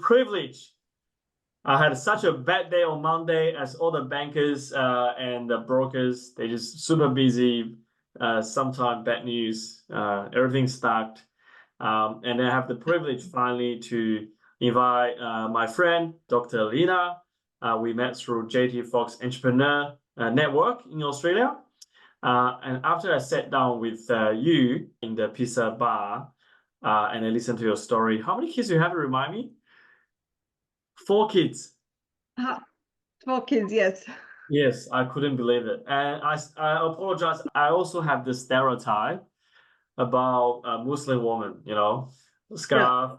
privilege. I had such a bad day on Monday as all the bankers and the brokers, they just super busy. Sometimes bad news, everything's stuck. And I have the privilege finally to invite my friend, Dr.Linah. We met through JT Fox Entrepreneur Network in Australia. And after I sat down with you in the pizza bar and I listened to your story, how many kids do you have to remind me? 4 kids. 4 kids, yes. Yes, I couldn't believe it. And I apologize. I also have this stereotype about a Muslim woman, scarf,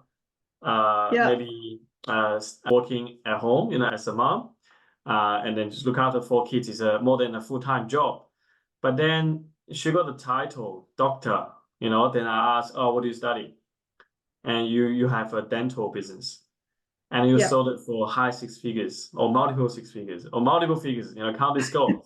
maybe working at home, as a mom, and then just look after 4 kids is more than a full-time job. But then she got the title doctor, then I asked, oh, what do you study? And you have a dental business. And you sold it for high 6 figures or multiple 6 figures or multiple figures, count this goal.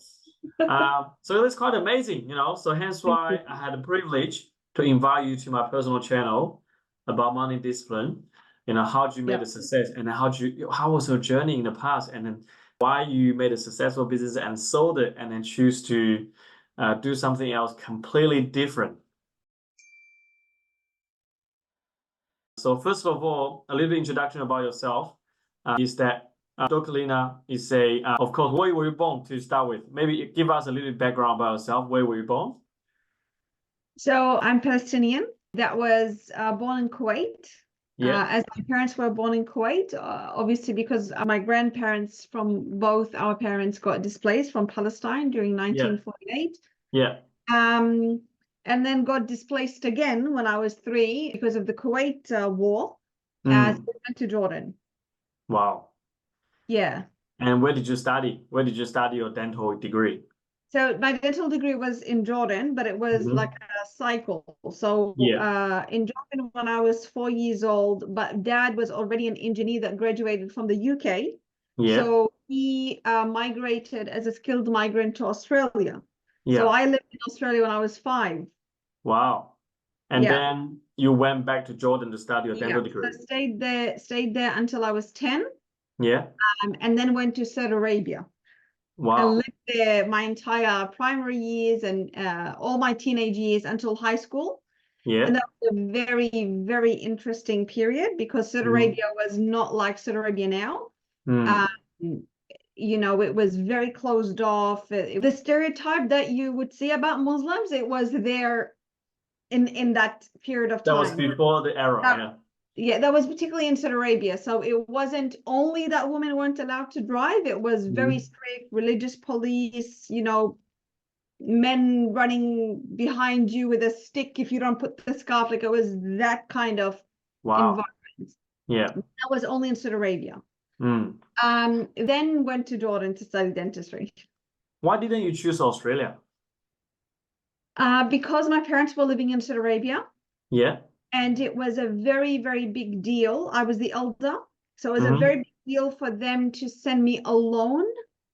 So that's quite amazing, So hence why I had the privilege to invite you to my personal channel about money discipline. How did you make a success and how was your journey in the past, and then why you made a successful business and sold it and then choose to do something else completely different. So first of all, a little introduction about yourself is that Dr.Linah is of course, where were you born to start with? Maybe give us a little background about yourself. Where were you born? So I'm Palestinian that was born in Kuwait. As my parents were born in Kuwait, obviously because my grandparents from both our parents got displaced from Palestine during 1948. And then got displaced again when I was 3 because of the Kuwait war. So we went to Jordan. Wow. Yeah. And where did you study? Where did you study your dental degree? So my dental degree was in Jordan, but it was like a cycle. So in Jordan when I was 4 years old, but Dad was already an engineer that graduated from the UK. So he migrated as a skilled migrant to Australia. So I lived in Australia when I was 5. Wow. And then you went back to Jordan to study your dental degree. So stayed there until I was 10. And then went to Saudi Arabia. Wow. And lived there my entire primary years and all my teenage years until high school. And that was a very, very interesting period because Saudi Arabia was not like Saudi Arabia now. It was very closed off. The stereotype that you would see about Muslims, it was there in that period of time. That was before the era, that was particularly in Saudi Arabia. So it wasn't only that women weren't allowed to drive. It was very strict, religious police, men running behind you with a stick if you don't put the scarf. Like it was that kind of environment. That was only in Saudi Arabia. Then went to Jordan to study dentistry. Why didn't you choose Australia? Because my parents were living in Saudi Arabia. And it was a very, very big deal. I was the elder. So it was a very big deal for them to send me alone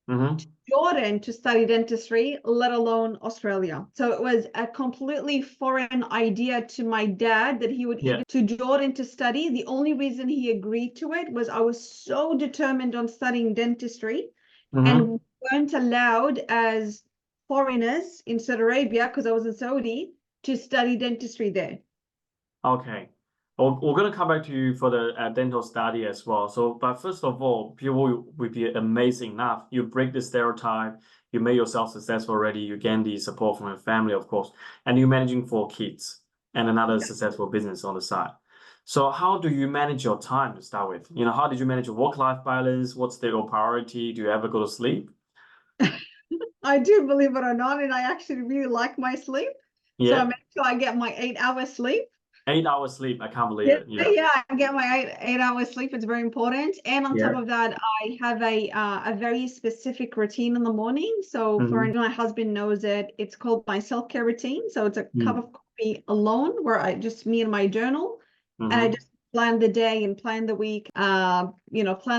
to Jordan to study dentistry, let alone Australia. So it was a completely foreign idea to my dad that he would even to Jordan to study. The only reason he agreed to it was I was so determined on studying dentistry and we weren't allowed as foreigners in Saudi Arabia, because I was in Saudi, to study dentistry there. Okay. We're going to come back to you for the dental study as well. So, but first of all, people would be amazing enough. You break the stereotype, you made yourself successful already, you gain the support from your family, of course, and you're managing 4 kids and another successful business on the side. So how do you manage your time to start with? How did you manage your work-life balance? What's your priority? Do you ever go to sleep? I do, believe it or not, and I actually really like my sleep. So I make sure I get my 8 hours sleep. 8 hours sleep, I can't believe it. I get my 8 hours sleep. It's very important. And on top of that, I have a very specific routine in the morning. So for my husband knows it. It's called my self-care routine. So it's a cup of coffee alone, where me and my journal, and I just plan the day and plan the week, plan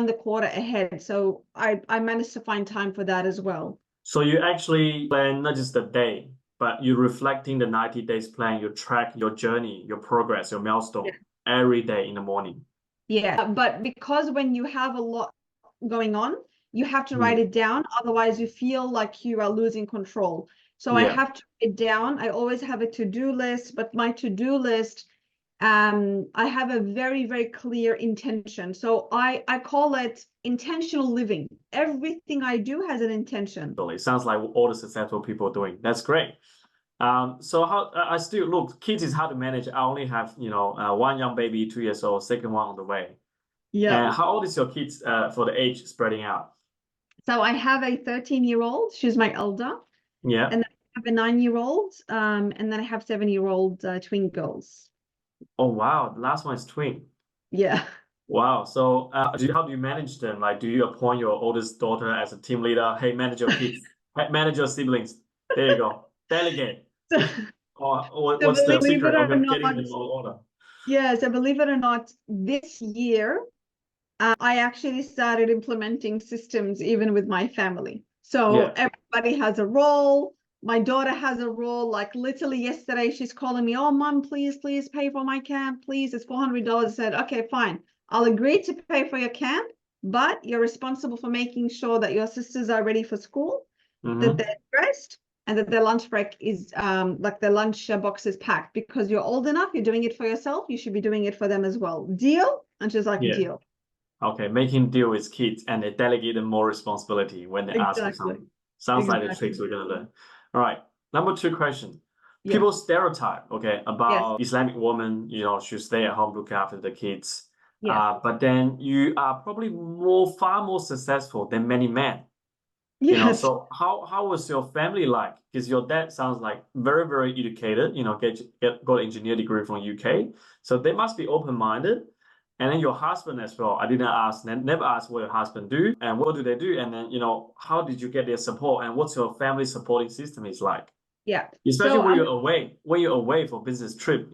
the quarter ahead. So I managed to find time for that as well. So you actually plan not just the day, but you're reflecting the 90 days plan. You track your journey, your progress, your milestone every day in the morning. Yeah, but because when you have a lot going on, you have to write it down. Otherwise, you feel like you are losing control. So I have to write it down. I always have a to-do list, but my to-do list, I have a very, very clear intention. So I call it intentional living. Everything I do has an intention. It sounds like all the successful people are doing. That's great. So how I still look, kids is hard to manage. I only have, one young baby, 2 years old, second one on the way. Yeah. And how old is your kids for the age spreading out? So I have a 13-year-old. She's my elder. Yeah. And then I have a 9-year-old. And then I have 7-year-old twin girls. Oh, wow. The last one is twin. Yeah. Wow. So how do you manage them? Like, do you appoint your oldest daughter as a team leader? Hey, manage your kids, manage your siblings. There you go. Delegate. Or what's the secret of getting them all order? Yeah, so believe it or not, this year, I actually started implementing systems even with my family. So everybody has a role. My daughter has a role. Like literally yesterday, she's calling me, oh, Mom, please pay for my camp. Please, it's $400. I said, okay, fine. I'll agree to pay for your camp, but you're responsible for making sure that your sisters are ready for school, that they're dressed, and that their lunch break is like their lunch box is packed, because you're old enough, you're doing it for yourself, you should be doing it for them as well. Deal? And she's like, deal. Okay, making deal with kids and they delegate them more responsibility when they ask you something. Sounds like the tricks we're gonna learn. All right, number 2 question. People stereotype, about Islamic woman, should stay at home, look after the kids. But then you are probably far more successful than many men. So how was your family like? Because your dad sounds like very, very educated, got an engineer degree from UK. So they must be open-minded. And then your husband as well. I didn't ask, never asked what your husband do and what do they do? And then, how did you get their support and what's your family supporting system is like? Yeah. Especially when you're away for business trip,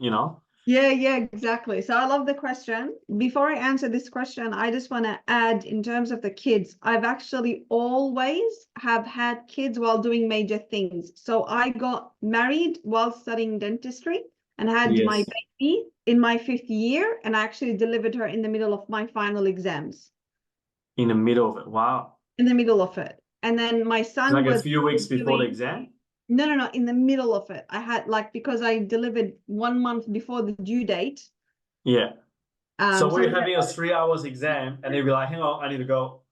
Yeah, exactly. So I love the question. Before I answer this question, I just want to add in terms of the kids, I've actually always have had kids while doing major things. So I got married while studying dentistry and had my baby in my 5th year, and I actually delivered her in the middle of my final exams. In the middle of it, wow. In the middle of it. And then my son was a few weeks before the exam? No, in the middle of it. I had because I delivered 1 month before the due date. Yeah. So we're having a 3 hours exam and they'd be like, hang on, I need to go.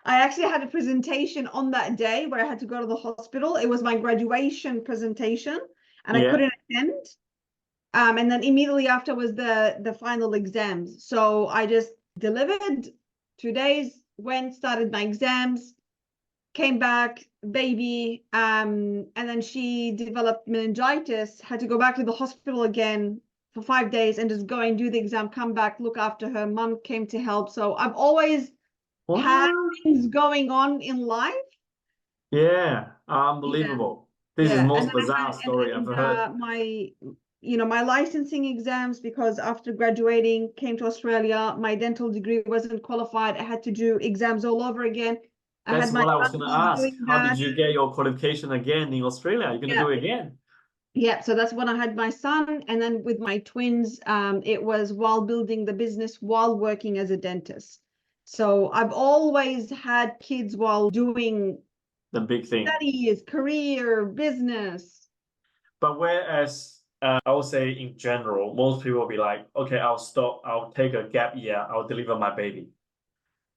I actually had a presentation on that day where I had to go to the hospital. It was my graduation presentation and I couldn't attend. And then immediately after was the final exams. So I just delivered 2 days, started my exams, came back, baby, and then she developed meningitis, had to go back to the hospital again for 5 days and just go and do the exam, come back, look after her. Mom came to help. So I've always had things going on in life. Yeah, unbelievable. This is the most bizarre story I've ever heard. My licensing exams, because after graduating, came to Australia, my dental degree wasn't qualified. I had to do exams all over again. That's what I was going to ask. How did you get your qualification again in Australia? You're going to do it again? Yeah, so that's when I had my son. And then with my twins, it was while building the business, while working as a dentist. So I've always had kids while doing the big thing. Studies, career, business. But whereas I would say in general, most people will be like, okay, I'll stop. I'll take a gap year. I'll deliver my baby.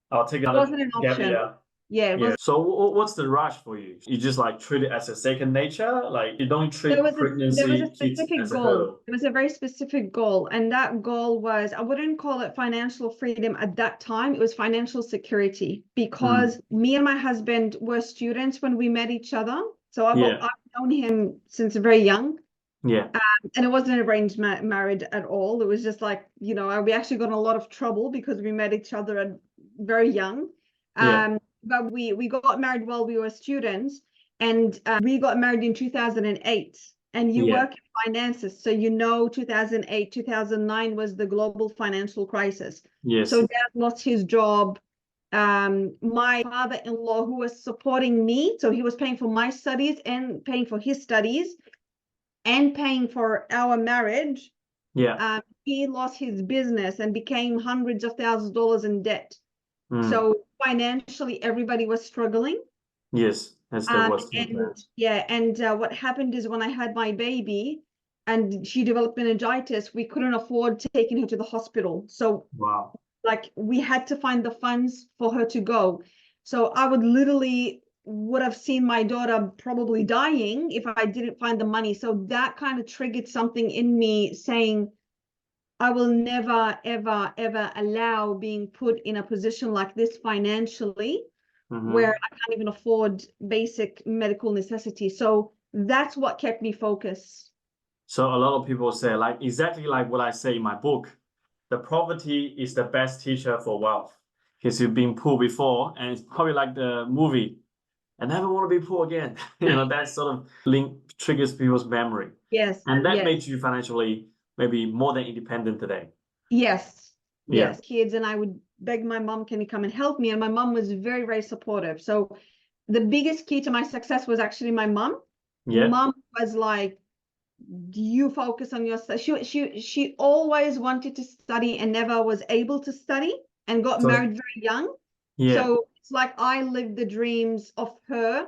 I'll take another gap year. Yeah. So what's the rush for you? You just like treat it as a second nature? Like you don't treat pregnancy, there was a specific as goal. a hurdle? It was a very specific goal. And that goal was, I wouldn't call it financial freedom at that time. It was financial security, because me and my husband were students when we met each other. So I've known him since very young. Yeah. And it wasn't an arranged marriage at all. It was just like, we actually got in a lot of trouble because we met each other at very young. But we got married while we were students, and we got married in 2008. And you work in finances, so 2008, 2009 was the global financial crisis. Yes. So Dad lost his job. My father-in-law, who was supporting me, so he was paying for my studies and paying for his studies and paying for our marriage. Yeah. He lost his business and became hundreds of thousands of dollars in debt. So financially, everybody was struggling. Yes, that's the worst and what happened is when I had my baby and she developed meningitis, we couldn't afford taking her to the hospital. So wow. Like we had to find the funds for her to go. So I would have seen my daughter probably dying if I didn't find the money. So that kind of triggered something in me saying, I will never, ever, ever allow being put in a position like this financially, where I can't even afford basic medical necessities. So that's what kept me focused. So a lot of people say, like exactly like what I say in my book, the poverty is the best teacher for wealth. Because you've been poor before, and it's probably like the movie, I never want to be poor again. That sort of link triggers people's memory. Yes. And that made you financially maybe more than independent today. Yes. Yes. Kids, and I would beg my mom, can you come and help me? And my mom was very, very supportive. So the biggest key to my success was actually my mom. Mom was like, do you focus on your study? She always wanted to study and never was able to study and got married very young. So it's like I lived the dreams of her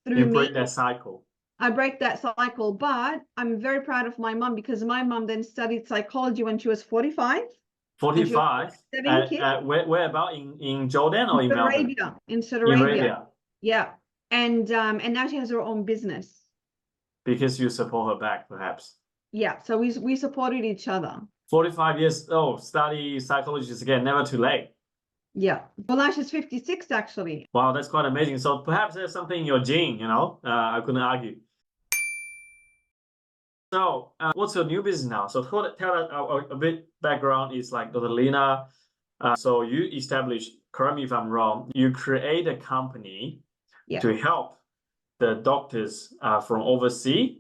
through me. You break that cycle. I break that cycle, but I'm very proud of my mom because my mom then studied psychology when she was 45. 45? Where about in Jordan or in Melbourne? In Saudi Arabia. Arabia. Yeah. And now she has her own business. Because you support her back, perhaps. Yeah, so we supported each other. 45 years old, study psychology again, never too late. Yeah. Well, now she's 56, actually. Wow, that's quite amazing. So perhaps there's something in your gene, I couldn't argue. So what's your new business now? So tell us a bit background is like Dr.Linah. So you established, correct me if I'm wrong, you create a company to help the doctors from overseas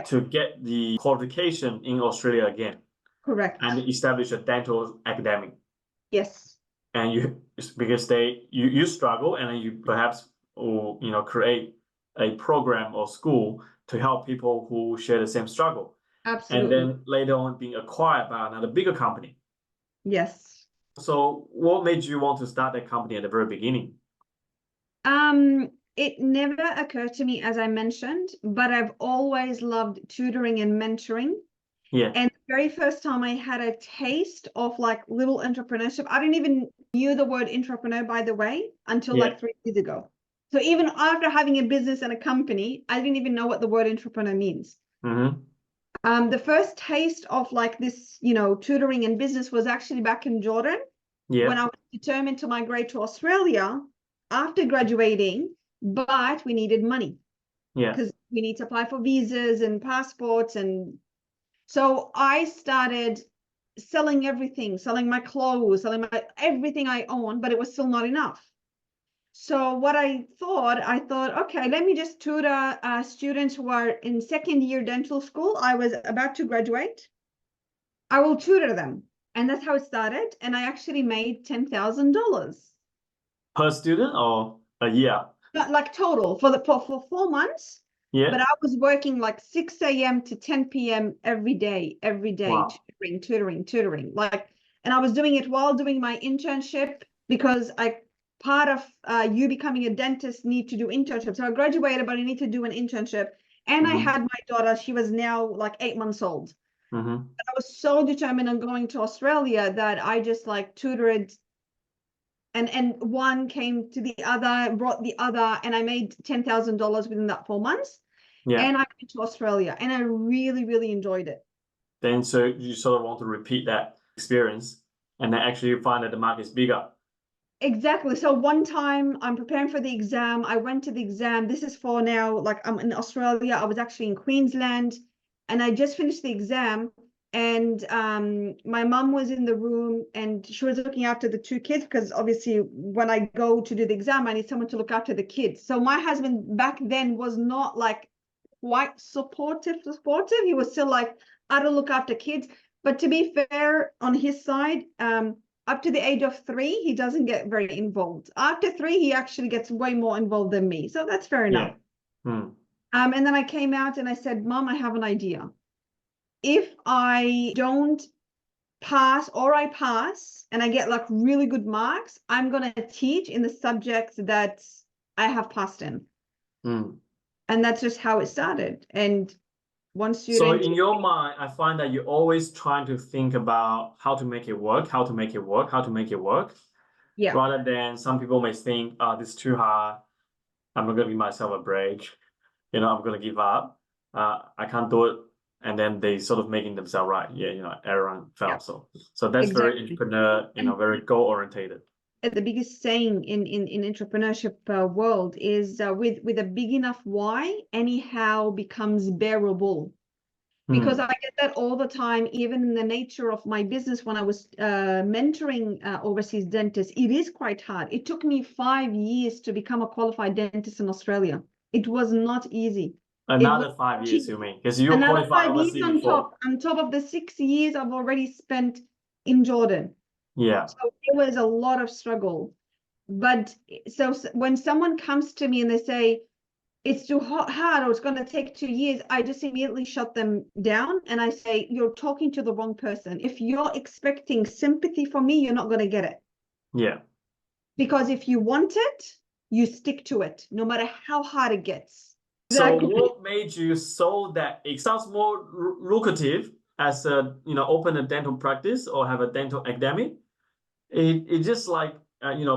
to get the qualification in Australia again. Correct. And establish a dental academy. Yes. And because you struggle, and then you perhaps create a program or school to help people who share the same struggle. Absolutely. And then later on being acquired by another bigger company. Yes. So what made you want to start that company at the very beginning? It never occurred to me, as I mentioned, but I've always loved tutoring and mentoring. Yeah. And the very first time I had a taste of like little entrepreneurship, I didn't even knew the word entrepreneur, by the way, until like 3 years ago. So even after having a business and a company, I didn't even know what the word entrepreneur means. The first taste of like this, tutoring and business was actually back in Jordan when I was determined to migrate to Australia after graduating, but we needed money. Because we need to apply for visas and passports. And so I started selling everything, selling my clothes, selling everything I own, but it was still not enough. So what I thought, okay, let me just tutor students who are in second year dental school. I was about to graduate. I will tutor them. And that's how it started. And I actually made $10,000. Per student or a year? Like total for 4 months. Yeah. But I was working like 6 a.m. to 10 p.m. every day, wow. tutoring. And I was doing it while doing my internship because part of you becoming a dentist need to do internship. So I graduated, but I need to do an internship. And I had my daughter, she was now like 8 months old. But I was so determined on going to Australia that I just like tutored. And one came to the other, brought the other, and I made $10,000 within that 4 months. And I went to Australia, and I really, really enjoyed it. Then so you sort of want to repeat that experience, and then actually you find that the market is bigger. Exactly. So one time I'm preparing for the exam. I went to the exam. This is for now, like I'm in Australia. I was actually in Queensland, and I just finished the exam. And my mom was in the room and she was looking after the 2 kids because obviously when I go to do the exam, I need someone to look after the kids. So my husband back then was not like quite supportive. He was still like, I don't look after kids. But to be fair, on his side, up to the age of 3, he doesn't get very involved. After 3, he actually gets way more involved than me. So that's fair enough. And then I came out and I said, Mom, I have an idea. if I don't pass or I pass and I get like really good marks, I'm going to teach in the subjects that I have passed in. And that's just how it started. And one student. So in your mind, I find that you're always trying to think about how to make it work, how to make it work, how to make it work. Yeah. Rather than some people may think, oh, this is too hard. I'm not going to give myself a break. I'm going to give up. I can't do it. And then they sort of making themselves right. Yeah, everyone fell. Yeah. So that's very entrepreneur, very goal-orientated. The biggest saying in entrepreneurship world is with a big enough why, anyhow becomes bearable. Because I get that all the time, even in the nature of my business. When I was mentoring overseas dentists, it is quite hard. It took me 5 years to become a qualified dentist in Australia. It was not easy. Another 5 years, you mean? Because you were qualified overseas before. On top of the 6 years I've already spent in Jordan. Yeah. So it was a lot of struggle. But so when someone comes to me and they say, it's too hard or it's going to take 2 years, I just immediately shut them down and I say, you're talking to the wrong person. If you're expecting sympathy from me, you're not going to get it. Yeah. Because if you want it, you stick to it, no matter how hard it gets. So what made you so that it sounds more lucrative as open a dental practice or have a dental academy? It just like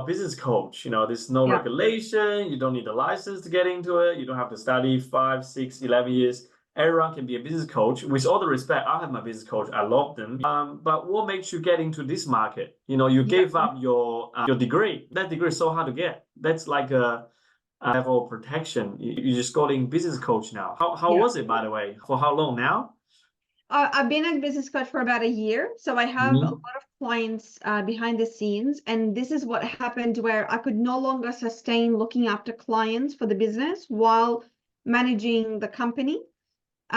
business coach, there's no regulation. You don't need a license to get into it. You don't have to study 5, 6, 11 years. Everyone can be a business coach. With all the respect, I have my business coach. I love them. But what makes you get into this market? You gave up your degree. That degree is so hard to get. That's like a level of protection. You just got in business coach now. How was it, by the way? For how long now? I've been a business coach for about a year. So I have a lot of clients behind the scenes. And this is what happened where I could no longer sustain looking after clients for the business while managing the company.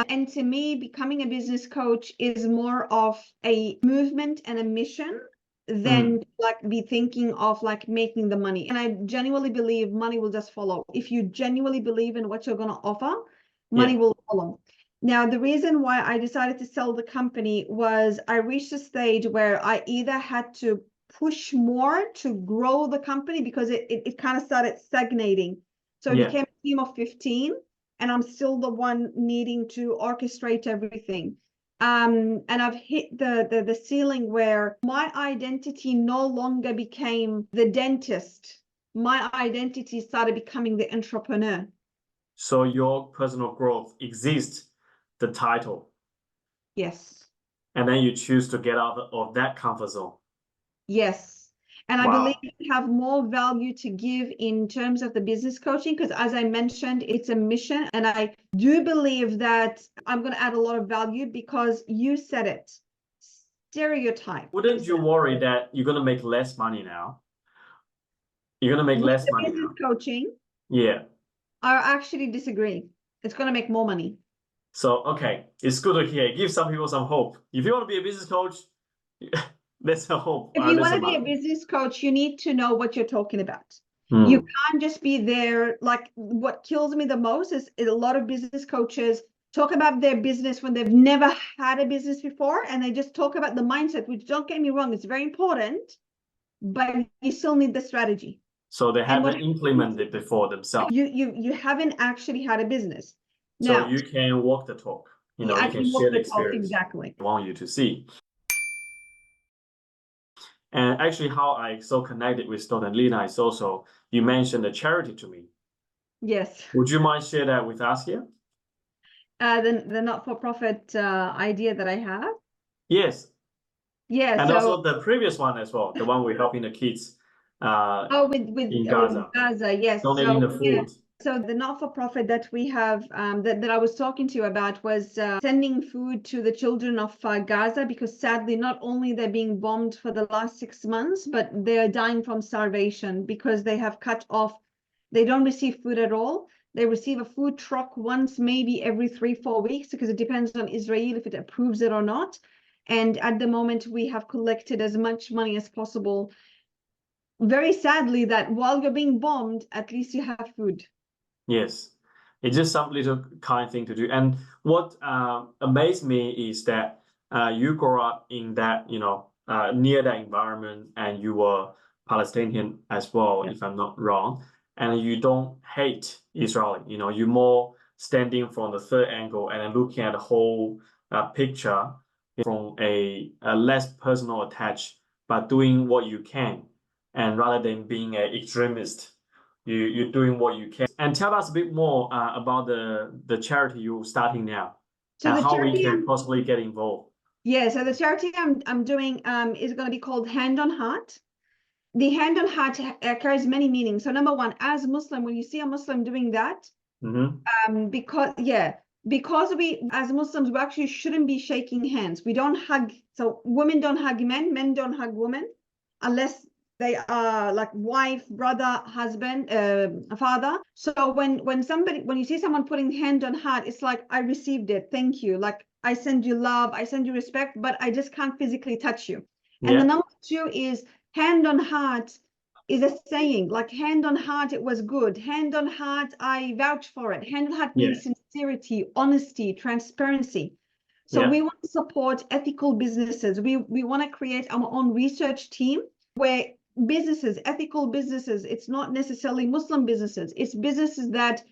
And to me, becoming a business coach is more of a movement and a mission than like be thinking of like making the money. And I genuinely believe money will just follow. If you genuinely believe in what you're going to offer, money will follow. Now, the reason why I decided to sell the company was I reached a stage where I either had to push more to grow the company because it kind of started stagnating. So it became a team of 15, and I'm still the one needing to orchestrate everything. And I've hit the ceiling where my identity no longer became the dentist. My identity started becoming the entrepreneur. So your personal growth exists the title. Yes. And then you choose to get out of that comfort zone. Yes. And I believe you have more value to give in terms of the business coaching, because as I mentioned, it's a mission. And I do believe that I'm going to add a lot of value because you said it. Stereotype. Wouldn't you worry that you're going to make less money now? You're going to make less money business coaching? Yeah. I actually disagree. It's going to make more money. So, okay, it's good to hear. Give some people some hope. If you want to be a business coach, there's a hope. If you want to be a business coach, you need to know what you're talking about. You can't just be there. Like, what kills me the most is a lot of business coaches talk about their business when they've never had a business before, and they just talk about the mindset, which, don't get me wrong, it's very important, but you still need the strategy. So they haven't implemented it before themselves. You haven't actually had a business. So you can walk the talk. You can share the experience. Exactly. I want you to see. And actually, how I so connected with Dr.Linah is also, you mentioned a charity to me. Yes. Would you mind share that with us here? The not-for-profit idea that I have? Yes. Yeah. And also the previous one as well, the one we're helping the kids in Gaza. Yes. Donating the food. Yeah. So the not-for-profit that we have that I was talking to you about was sending food to the children of Gaza, because sadly, not only they're being bombed for the last 6 months, but they're dying from starvation because they have cut off. They don't receive food at all. They receive a food truck once, maybe every 3-4 weeks, because it depends on Israel if it approves it or not. And at the moment, we have collected as much money as possible. Very sadly, that while you're being bombed, at least you have food. Yes. It's just some little kind thing to do. And what amazed me is that you grew up in that, near that environment, and you were Palestinian as well, if I'm not wrong. And you don't hate Israel. You're more standing from the third angle and then looking at the whole picture from a less personal attach, but doing what you can, and rather than being an extremist, you're doing what you can. And tell us a bit more about the charity you're starting now, so and how we can possibly get involved. Yeah, so the charity I'm doing is going to be called Hand on Heart. The Hand on Heart carries many meanings. So number one, as Muslim, when you see a Muslim doing that, because we as Muslims, we actually shouldn't be shaking hands. We don't hug. So women don't hug men, men don't hug women, unless they are like wife, brother, husband, father. So when you see someone putting hand on heart, it's like, I received it, thank you. Like, I send you love, I send you respect, but I just can't physically touch you. And the number two is hand on heart is a saying, like hand on heart, it was good. Hand on heart, I vouch for it. Hand on heart means sincerity, honesty, transparency. So we want to support ethical businesses. We want to create our own research team where businesses, ethical businesses, it's not necessarily Muslim businesses, it's businesses that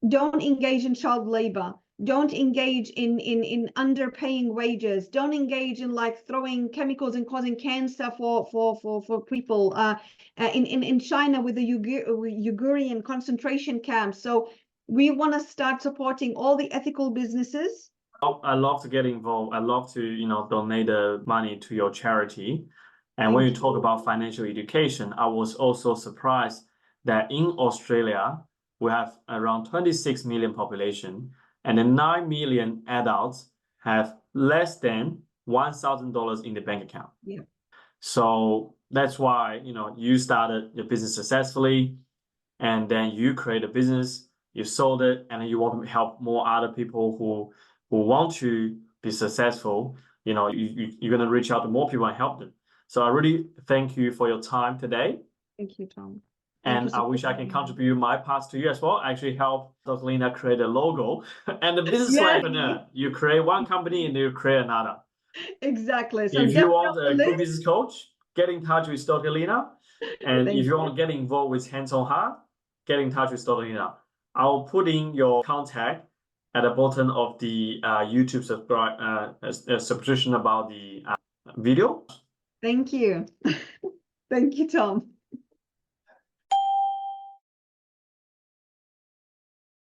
don't engage in child labor, don't engage in underpaying wages, don't engage in like throwing chemicals and causing cancer for people in China with the Uyghurian concentration camps. So we want to start supporting all the ethical businesses. I love to get involved. I love to, donate the money to your charity. And when you talk about financial education, I was also surprised that in Australia, we have around 26 million population, and then 9 million adults have less than $1,000 in the bank account. Yeah. So that's why, you started your business successfully, and then you create a business, you sold it, and then you want to help more other people who want to be successful. You're going to reach out to more people and help them. So I really thank you for your time today. Thank you, Tom. And I wish I can contribute my parts to you as well. I actually help Dr. Lena create a logo and the business entrepreneur. You create one company and you create another. Exactly. So if you want a good business coach, get in touch with Dr. Lena. And if you want to get involved with Hands on Heart, get in touch with Dr. Lena. I'll put in your contact at the bottom of the YouTube subscription about the video. Thank you. Thank you, Tom.